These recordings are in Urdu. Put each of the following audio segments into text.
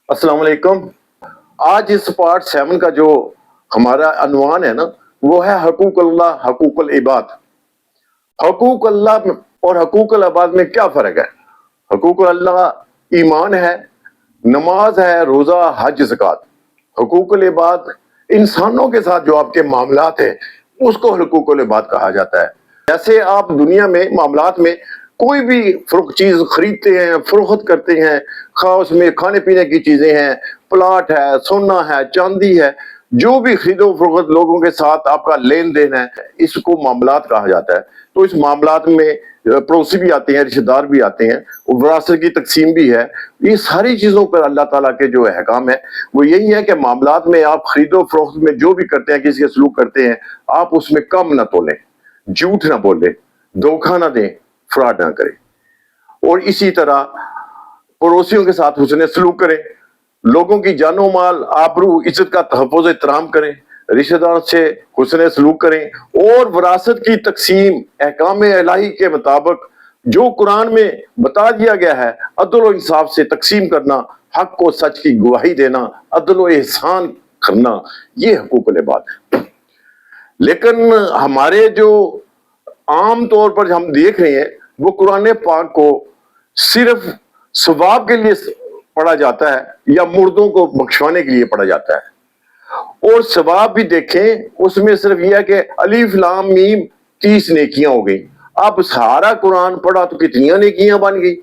السلام علیکم۔ آج اس پارٹ 7 کا جو ہمارا عنوان ہے نا، وہ ہے حقوق اللہ، حقوق العباد۔ حقوق اللہ اور حقوق العباد میں کیا فرق ہے؟ حقوق اللہ ایمان ہے، نماز ہے، روزہ، حج، زکوٰۃ۔ حقوق العباد انسانوں کے ساتھ جو آپ کے معاملات ہیں اس کو حقوق العباد کہا جاتا ہے۔ جیسے آپ دنیا میں معاملات میں کوئی بھی چیز خریدتے ہیں، فروخت کرتے ہیں، خواہ اس میں کھانے پینے کی چیزیں ہیں، پلاٹ ہے، سونا ہے، چاندی ہے، جو بھی خرید و فروخت لوگوں کے ساتھ آپ کا لین دین ہے، اس کو معاملات کہا جاتا ہے۔ تو اس معاملات میں پڑوسی بھی آتے ہیں، رشتہ دار بھی آتے ہیں، وراثت کی تقسیم بھی ہے۔ یہ ساری چیزوں پر اللہ تعالیٰ کے جو احکام ہے وہ یہی ہے کہ معاملات میں آپ خرید و فروخت میں جو بھی کرتے ہیں، کسی کے سلوک کرتے ہیں، آپ اس میں کم نہ تولیں، جھوٹ نہ بولیں، دھوکہ نہ دیں، فراڈ نہ کریں، اور اسی طرح پڑوسیوں کے ساتھ حسن سلوک کریں، لوگوں کی جان و مال، آبرو، عزت کا تحفظ احترام کریں، رشتہ داروں سے حسن سلوک کریں، اور وراثت کی تقسیم احکام الہی کے مطابق جو قرآن میں بتا دیا گیا ہے، عدل و انصاف سے تقسیم کرنا، حق و سچ کی گواہی دینا، عدل و احسان کرنا، یہ حقوق العباد ہے۔ لیکن ہمارے جو عام طور پر ہم دیکھ رہے ہیں، وہ قرآن پاک کو صرف ثواب کے لیے پڑھا جاتا ہے یا مردوں کو بخشوانے کے لیے پڑھا جاتا ہے، اور ثواب بھی دیکھیں اس میں صرف یہ ہے کہ الف لام میم 30 نیکیاں ہو گئی۔ اب سارا قرآن پڑھا تو کتنی نیکیاں بن گئی،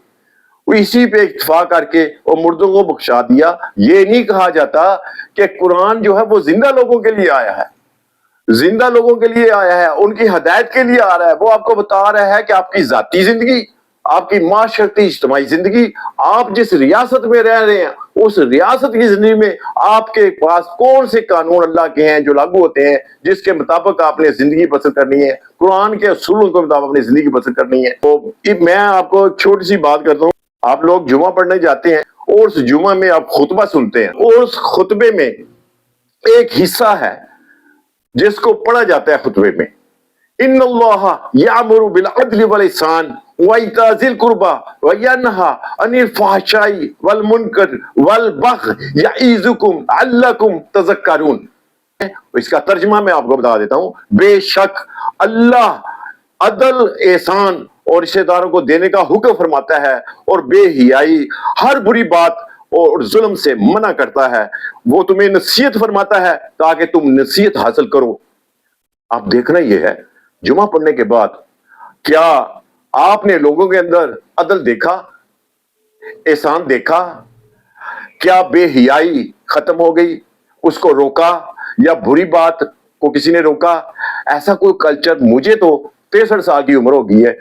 وہ اسی پہ اکتفا کر کے اور مردوں کو بخشا دیا۔ یہ نہیں کہا جاتا کہ قرآن جو ہے وہ زندہ لوگوں کے لیے آیا ہے، زندہ لوگوں کے لیے آیا ہے، ان کی ہدایت کے لیے آ رہا ہے۔ وہ آپ کو بتا رہا ہے کہ آپ کی ذاتی زندگی، آپ کی معاشرتی اجتماعی زندگی، آپ جس ریاست میں رہ رہے ہیں اس ریاست کی زندگی میں آپ کے پاس کون سے قانون اللہ کے ہیں جو لاگو ہوتے ہیں، جس کے مطابق آپ نے زندگی بسر کرنی ہے، قرآن کے اصولوں کے مطابق اپنی زندگی بسر کرنی ہے۔ تو میں آپ کو ایک چھوٹی سی بات کرتا ہوں۔ آپ لوگ جمعہ پڑھنے جاتے ہیں اور اس جمعہ میں آپ خطبہ سنتے ہیں، اور اس خطبے میں ایک حصہ ہے جس کو پڑھا جاتا ہے خطبے میں، ان اللہ یامر بالعدل والاحسان وایتاء ذی القربی وینہی عن الفحشاء والمنکر والبغی یعظکم لعلکم تذکرون۔ اس کا ترجمہ میں آپ کو بتا دیتا ہوں۔ بے شک اللہ عدل، احسان اور رشتہ داروں کو دینے کا حکم فرماتا ہے، اور بے حیائی، ہر بری بات اور ظلم سے منع کرتا ہے۔ وہ تمہیں نصیحت فرماتا ہے تاکہ تم نصیحت حاصل کرو۔ اب دیکھنا یہ ہے، جمعہ پڑھنے کے بعد کیا آپ نے لوگوں کے اندر عدل دیکھا، احسان دیکھا؟ کیا بے حیائی ختم ہو گئی، اس کو روکا، یا بری بات کو کسی نے روکا؟ ایسا کوئی کلچر، مجھے تو 63 سال کی عمر ہو گئی ہے،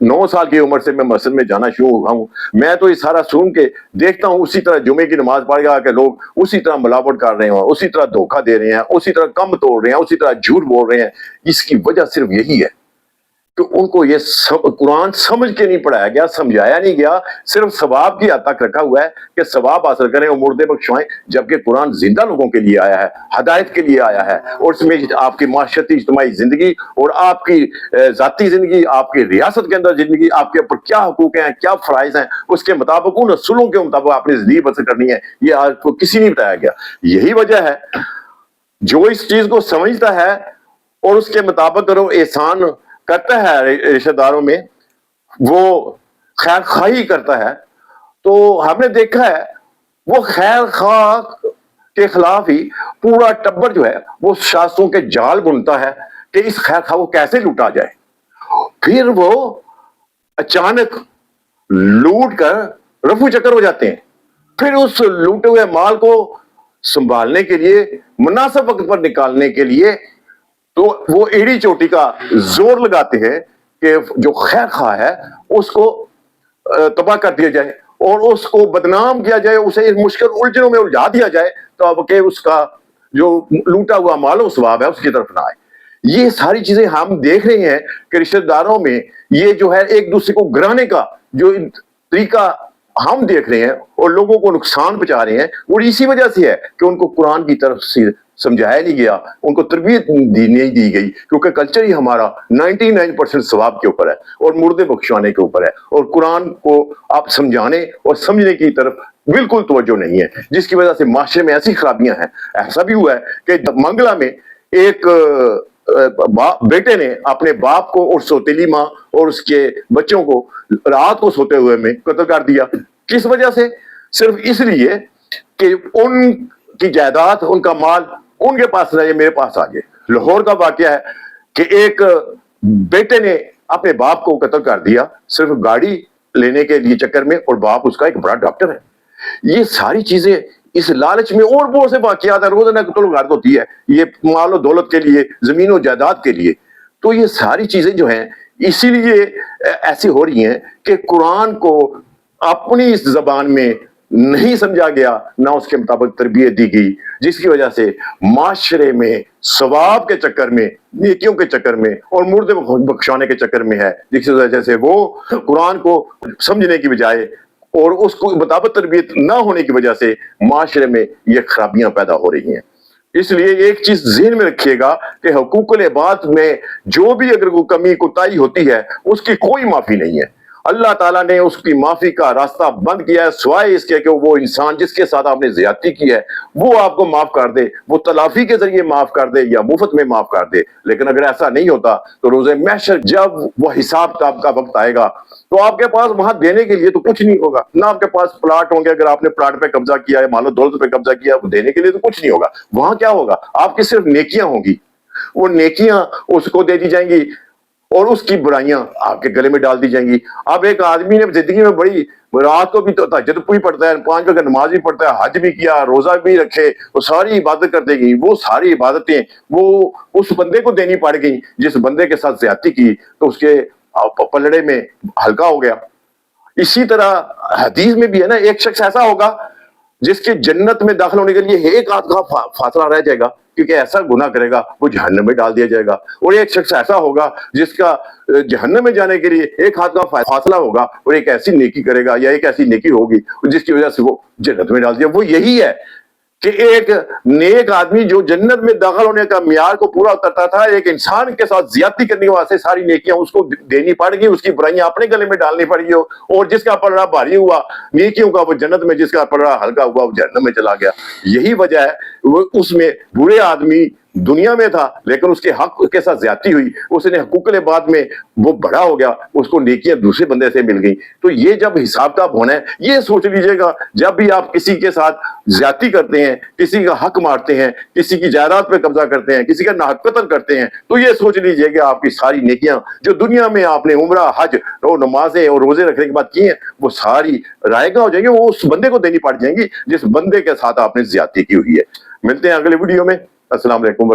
9 سال کی عمر سے میں مسجد میں جانا شروع ہوا ہوں، میں تو یہ سارا سن کے دیکھتا ہوں اسی طرح جمعے کی نماز پڑھ گیا کہ لوگ اسی طرح ملاوٹ کر رہے ہیں، اسی طرح دھوکہ دے رہے ہیں، اسی طرح کم توڑ رہے ہیں، اسی طرح جھوٹ بول رہے ہیں۔ اس کی وجہ صرف یہی ہے کہ ان کو یہ قرآن سمجھ کے نہیں پڑھایا گیا، سمجھایا نہیں گیا، صرف ثواب کی حد تک رکھا ہوا ہے کہ ثواب حاصل کریں اور مردے بخشوائیں، جبکہ قرآن زندہ لوگوں کے لیے آیا ہے، ہدایت کے لیے آیا ہے، اور اس میں آپ کی معاشرتی اجتماعی زندگی اور آپ کی ذاتی زندگی، آپ کی ریاست کے اندر زندگی، آپ کے اوپر کیا حقوق ہیں، کیا فرائض ہیں، اس کے مطابق، ان اصولوں کے مطابق آپ نے زندگی بسر کرنی ہے۔ یہ آج کو کسی نہیں بتایا گیا۔ یہی وجہ ہے جو اس چیز کو سمجھتا ہے اور اس کے مطابق کرو، احسان کرتا ہے رشتہ داروں میں، وہ خیر خواہی کرتا ہے، تو ہم نے دیکھا ہے وہ خیر خواہ کے خلاف ہی پورا ٹبر جو ہے وہ شاستروں کے جال بنتا ہے کہ اس خیر خواہ کو کیسے لوٹا جائے۔ پھر وہ اچانک لوٹ کر رفو چکر ہو جاتے ہیں۔ پھر اس لوٹے ہوئے مال کو سنبھالنے کے لیے، مناسب وقت پر نکالنے کے لیے، تو وہ ایڑی چوٹی کا زور لگاتے ہیں کہ جو خیر خواہ ہے اس کو تباہ کر دیا جائے اور اس کو بدنام کیا جائے، اسے مشکل الجھنوں میں الجھا دیا جائے، تو اب کہ اس کا جو لوٹا ہوا مال و ثواب ہے اس کی طرف نہ آئے۔ یہ ساری چیزیں ہم دیکھ رہے ہیں کہ رشتہ داروں میں یہ جو ہے ایک دوسرے کو گرانے کا جو طریقہ ہم دیکھ رہے ہیں اور لوگوں کو نقصان پہنچا رہے ہیں، اور اسی وجہ سے ہے کہ ان کو قرآن کی طرف سے سمجھایا نہیں گیا, ان کو تربیت نہیں دی گئی, کیونکہ کلچر ہی ہمارا 99% ثواب کے اوپر ہے اور مردے بخشوانے کے اوپر ہے, اور قرآن کو آپ سمجھانے اور سمجھنے کی طرف بالکل توجہ نہیں ہے, جس کی وجہ سے معاشرے میں ایسی خرابیاں ہیں. ایسا بھی ہوا ہے کہ منگلا میں ایک بیٹے نے اپنے باپ کو اور سوتیلی ماں اور اس کے بچوں کو رات کو سوتے ہوئے میں قتل کر دیا. کس وجہ سے؟ صرف اس لیے کہ ان کی جائیداد, ان کا مال ان کے پاس رہے, میرے پاس آ گئے. لاہور کا واقعہ ہے کہ ایک بیٹے نے اپنے باپ کو قتل کر دیا صرف گاڑی لینے کے لیے چکر میں, اور باپ اس کا ایک بڑا ڈاکٹر ہے. یہ ساری چیزیں اس لالچ میں, اور بہت سے واقعات ہیں, روزانہ قتل و غارت ہوتی ہے, یہ مال و دولت کے لیے, زمین و جائیداد کے لیے. تو یہ ساری چیزیں جو ہیں اسی لیے ایسی ہو رہی ہیں کہ قرآن کو اپنی اس زبان میں نہیں سمجھا گیا, نہ اس کے مطابق تربیت دی گئی, جس کی وجہ سے معاشرے میں ثواب کے چکر میں, نیکیوں کے چکر میں اور مردے بخشانے کے چکر میں ہے, جس کی وجہ سے وہ قرآن کو سمجھنے کی بجائے اور اس کو مطابق تربیت نہ ہونے کی وجہ سے معاشرے میں یہ خرابیاں پیدا ہو رہی ہیں. اس لیے ایک چیز ذہن میں رکھیے گا کہ حقوق العباد میں جو بھی اگر کوئی کمی کوتاہی ہوتی ہے اس کی کوئی معافی نہیں ہے. اللہ تعالیٰ نے اس کی معافی کا راستہ بند کیا ہے, سوائے اس کے کہ وہ انسان جس کے ساتھ آپ نے زیادتی کی ہے وہ آپ کو معاف کر دے, وہ تلافی کے ذریعے معاف کر دے یا مفت میں معاف کر دے. لیکن اگر ایسا نہیں ہوتا تو روز محشر جب وہ حساب کتاب کا وقت آئے گا تو آپ کے پاس وہاں دینے کے لیے تو کچھ نہیں ہوگا, نہ آپ کے پاس پلاٹ ہوں گے, اگر آپ نے پلاٹ پہ قبضہ کیا ہے, مال و دولت پہ قبضہ کیا, وہ دینے کے لیے تو کچھ نہیں ہوگا. وہاں کیا ہوگا؟ آپ کی صرف نیکیاں ہوں گی, وہ نیکیاں اس کو دے دی جائیں گی اور اس کی برائیاں آپ کے گلے میں ڈال دی جائیں گی. اب ایک آدمی نے زندگی میں بڑی رات کو بھی تہجد بھی پڑھتا ہے, 5 وقت نماز بھی پڑھتا ہے, حج بھی کیا, روزہ بھی رکھے, وہ ساری عبادت کر دے گی, وہ ساری عبادتیں وہ اس بندے کو دینی پڑ گئی جس بندے کے ساتھ زیادتی کی, تو اس کے پلڑے میں ہلکا ہو گیا. اسی طرح حدیث میں بھی ہے نا, ایک شخص ایسا ہوگا جس کے جنت میں داخل ہونے کے لیے ایک ہاتھ کا فاصلہ رہ جائے گا, کیونکہ ایسا گناہ کرے گا وہ جہنم میں ڈال دیا جائے گا. اور ایک شخص ایسا ہوگا جس کا جہنم میں جانے کے لیے ایک ہاتھ کا فاصلہ ہوگا, اور ایک ایسی نیکی کرے گا یا ایک ایسی نیکی ہوگی جس کی وجہ سے وہ جنت میں ڈال دیا. وہ یہی ہے کہ ایک نیک آدمی جو جنت میں داخل ہونے کا معیار کو پورا کرتا تھا, ایک انسان کے ساتھ زیادتی کرنے کے واسطے ساری نیکیاں اس کو دینی پڑ گئی, اس کی برائیاں اپنے گلے میں ڈالنی پڑ گئی, اور جس کا پلڑا بھاری ہوا نیکیوں کا وہ جنت میں, جس کا پلڑا ہلکا ہوا وہ جہنم میں چلا گیا. یہی وجہ ہے وہ اس میں برے آدمی دنیا میں تھا لیکن اس کے حق کے ساتھ زیادتی ہوئی, اس نے حقوق العباد میں وہ بڑا ہو گیا, اس کو نیکیاں دوسرے بندے سے مل گئی. تو یہ جب حساب کتاب ہونا ہے, یہ سوچ لیجئے گا جب بھی آپ کسی کے ساتھ زیادتی کرتے ہیں, کسی کا حق مارتے ہیں, کسی کی جائیداد پہ قبضہ کرتے ہیں, کسی کا ناحق قتل کرتے ہیں, تو یہ سوچ لیجئے کہ آپ کی ساری نیکیاں جو دنیا میں آپ نے عمرہ, حج اور نمازیں اور روزے رکھنے کے بعد کی ہیں وہ ساری رائے گاہ ہو جائیں گے, وہ اس بندے کو دینی پڑ جائیں گی جس بندے کے ساتھ آپ نے زیادتی کی ہوئی ہے. ملتے ہیں اگلے ویڈیو میں. السلام علیکم.